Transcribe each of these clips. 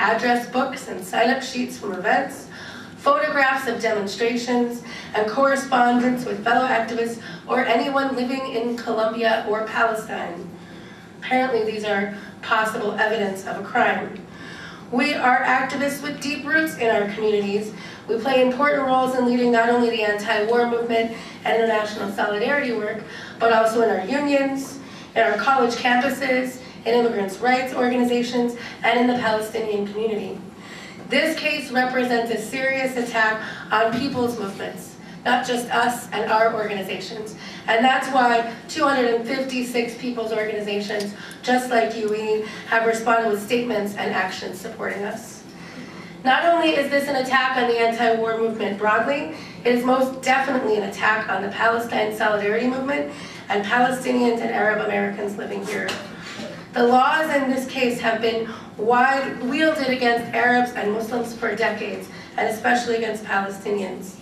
address books and sign-up sheets from events, photographs of demonstrations, and correspondence with fellow activists or anyone living in Colombia or Palestine. Apparently, these are possible evidence of a crime. We are activists with deep roots in our communities. We play important roles in leading not only the anti-war movement and international solidarity work, but also in our unions, in our college campuses, in immigrants' rights organizations, and in the Palestinian community. This case represents a serious attack on people's movements, not just us and our organizations. And that's why 256 people's organizations, just like UE, have responded with statements and actions supporting us. Not only is this an attack on the anti-war movement broadly, it is most definitely an attack on the Palestine Solidarity Movement and Palestinians and Arab Americans living here. The laws in this case have been wielded against Arabs and Muslims for decades, and especially against Palestinians.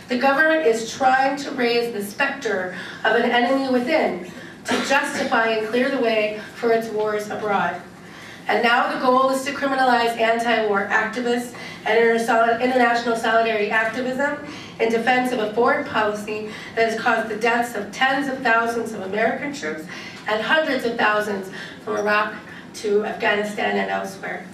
The government is trying to raise the specter of an enemy within to justify and clear the way for its wars abroad. And now the goal is to criminalize anti-war activists and international solidarity activism in defense of a foreign policy that has caused the deaths of tens of thousands of American troops and hundreds of thousands from Iraq to Afghanistan and elsewhere.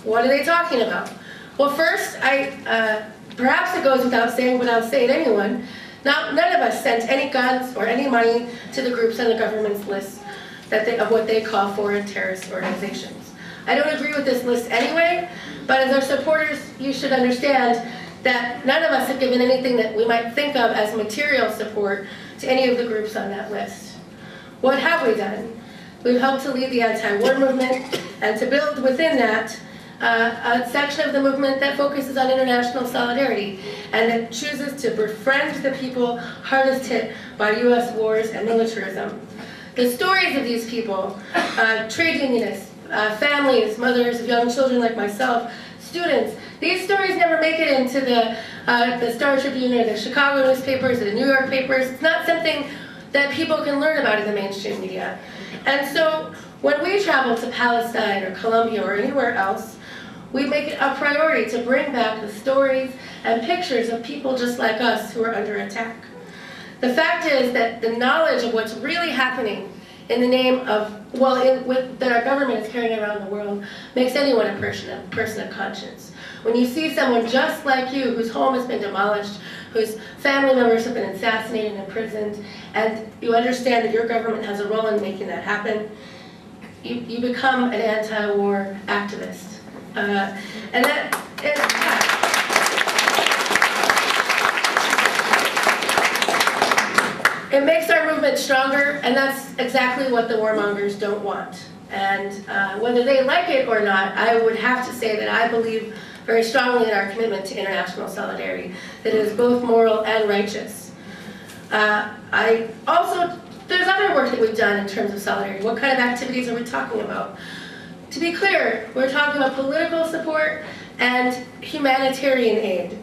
What are they talking about? Well, first, perhaps it goes without saying, but I'll say it anyway. None of us sent any guns or any money to the groups on the government's list of what they call foreign terrorist organizations. I don't agree with this list anyway, but as our supporters, you should understand that none of us have given anything that we might think of as material support to any of the groups on that list. What have we done? We've helped to lead the anti-war movement and to build within that a section of the movement that focuses on international solidarity and that chooses to befriend the people hardest hit by U.S. wars and militarism. The stories of these people, trade unionists, families, mothers of young children like myself, students, these stories never make it into the Star Tribune or the Chicago newspapers or the New York papers. It's not something that people can learn about in the mainstream media. And so when we travel to Palestine or Colombia or anywhere else, we make it a priority to bring back the stories and pictures of people just like us who are under attack. The fact is that the knowledge of what's really happening in the name of, that our government is carrying around the world makes anyone a person of conscience. When you see someone just like you whose home has been demolished, whose family members have been assassinated and imprisoned, and you understand that your government has a role in making that happen, you become an anti-war activist. And that is... It makes our movement stronger, and that's exactly what the warmongers don't want. And whether they like it or not, I would have to say that I believe very strongly in our commitment to international solidarity, that it is both moral and righteous. There's other work that we've done in terms of solidarity. What kind of activities are we talking about? To be clear, we're talking about political support and humanitarian aid.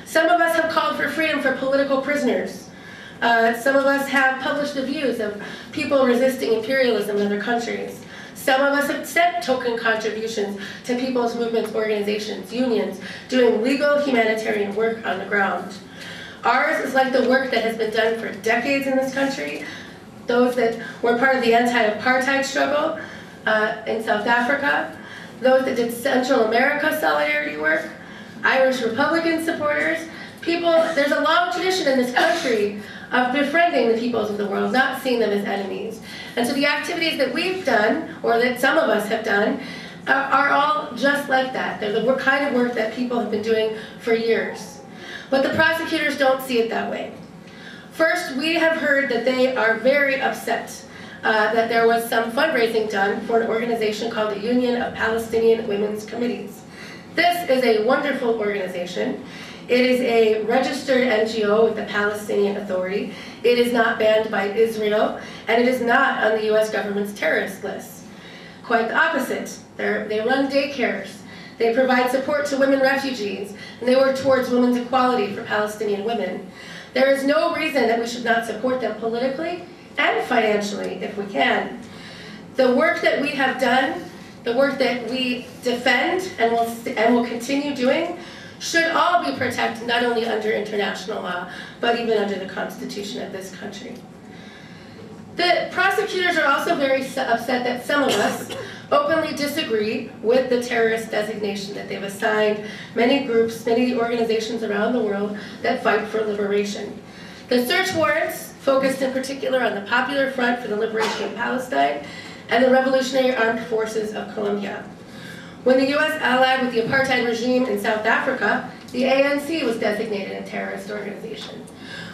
Some of us have called for freedom for political prisoners. Some of us have published the views of people resisting imperialism in other countries. Some of us have sent token contributions to people's movements, organizations, unions, doing legal humanitarian work on the ground. Ours is like the work that has been done for decades in this country, those that were part of the anti-apartheid struggle in South Africa, those that did Central America solidarity work, Irish Republican supporters, there's a long tradition in this country of befriending the peoples of the world, not seeing them as enemies. And so the activities that we've done, or that some of us have done, are all just like that. They're the kind of work that people have been doing for years. But the prosecutors don't see it that way. First, we have heard that they are very upset that there was some fundraising done for an organization called the Union of Palestinian Women's Committees. This is a wonderful organization. It is a registered NGO with the Palestinian Authority. It is not banned by Israel, and it is not on the US government's terrorist list. Quite the opposite. They run daycares. They provide support to women refugees, and they work towards women's equality for Palestinian women. There is no reason that we should not support them politically and financially if we can. The work that we have done the work that we defend and will continue doing, should all be protected not only under international law, but even under the Constitution of this country. The prosecutors are also very upset that some of us openly disagree with the terrorist designation that they've assigned many groups, many organizations around the world that fight for liberation. The search warrants focused in particular on the Popular Front for the Liberation of Palestine and the Revolutionary Armed Forces of Colombia. When the U.S. allied with the apartheid regime in South Africa, the ANC was designated a terrorist organization.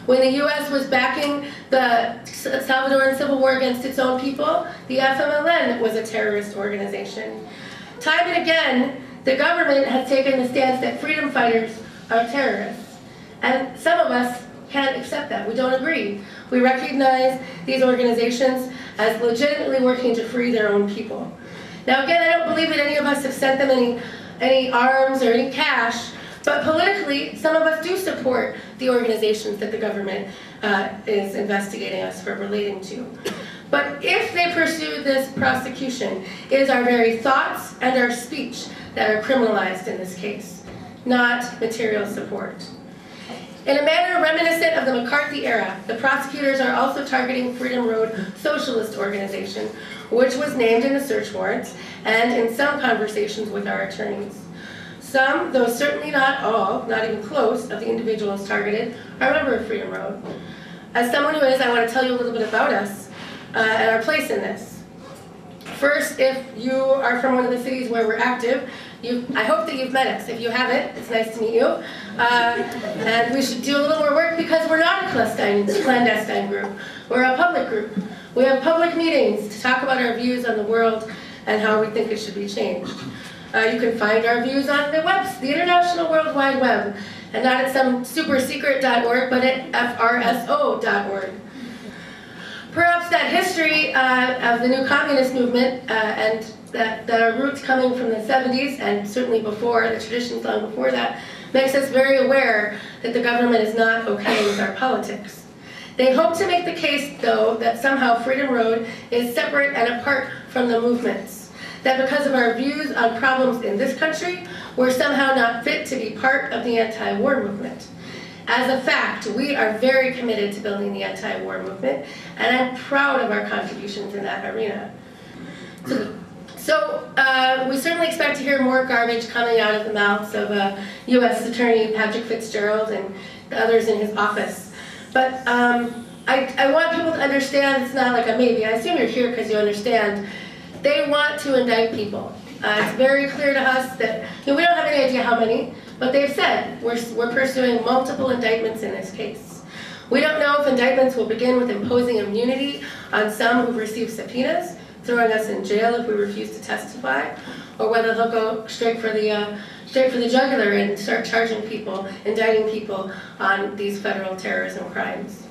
When the U.S. was backing the Salvadoran Civil War against its own people, the FMLN was a terrorist organization. Time and again, the government has taken the stance that freedom fighters are terrorists. And some of us can't accept that. We don't agree. We recognize these organizations as legitimately working to free their own people. Now again, I don't believe that any of us have sent them any arms or any cash, but politically, some of us do support the organizations that the government is investigating us for relating to. But if they pursue this prosecution, it is our very thoughts and our speech that are criminalized in this case, not material support. In a manner reminiscent of the McCarthy era, the prosecutors are also targeting Freedom Road Socialist Organization, which was named in the search warrants and in some conversations with our attorneys. Some, though certainly not all, not even close, of the individuals targeted are a member of Freedom Road. As someone who is, I want to tell you a little bit about us and our place in this. First, if you are from one of the cities where we're active, I hope that you've met us. If you haven't, it's nice to meet you. And we should do a little more work because we're not a clandestine group. We're a public group. We have public meetings to talk about our views on the world and how we think it should be changed. You can find our views on the International World Wide Web, and not at some supersecret.org, but at frso.org. Perhaps that history of the new communist movement and that our roots coming from the 70s and certainly before, the traditions long before that, makes us very aware that the government is not okay with our politics. They hope to make the case, though, that somehow Freedom Road is separate and apart from the movements. That because of our views on problems in this country, we're somehow not fit to be part of the anti-war movement. As a fact, we are very committed to building the anti-war movement, and I'm proud of our contributions in that arena. So we certainly expect to hear more garbage coming out of the mouths of U.S. Attorney Patrick Fitzgerald and the others in his office. But I want people to understand it's not like a maybe. I assume you're here because you understand. They want to indict people. It's very clear to us that we don't have any idea how many, but they've said we're pursuing multiple indictments in this case. We don't know if indictments will begin with imposing immunity on some who've received subpoenas, throwing us in jail if we refuse to testify, or whether they'll go straight for the jugular and start charging people, indicting people on these federal terrorism crimes.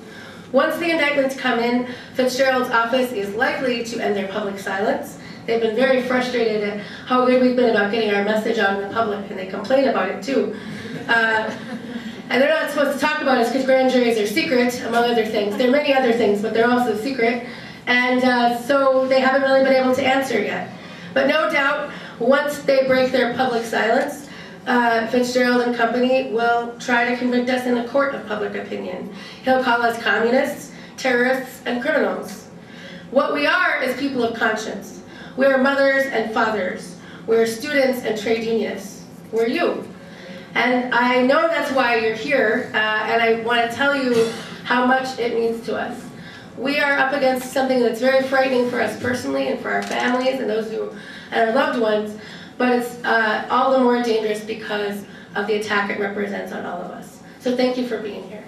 Once the indictments come in, Fitzgerald's office is likely to end their public silence. They've been very frustrated at how good we've been about getting our message out in the public, and they complain about it too. And they're not supposed to talk about us because grand juries are secret, among other things. There are many other things, but they're also secret. And so they haven't really been able to answer yet. But no doubt, once they break their public silence, Fitzgerald and company will try to convict us in a court of public opinion. He'll call us communists, terrorists, and criminals. What we are is people of conscience. We are mothers and fathers. We're students and trade unionists. We're you. And I know that's why you're here, and I want to tell you how much it means to us. We are up against something that's very frightening for us personally and for our families and those who and our loved ones, but it's all the more dangerous because of the attack it represents on all of us. So thank you for being here.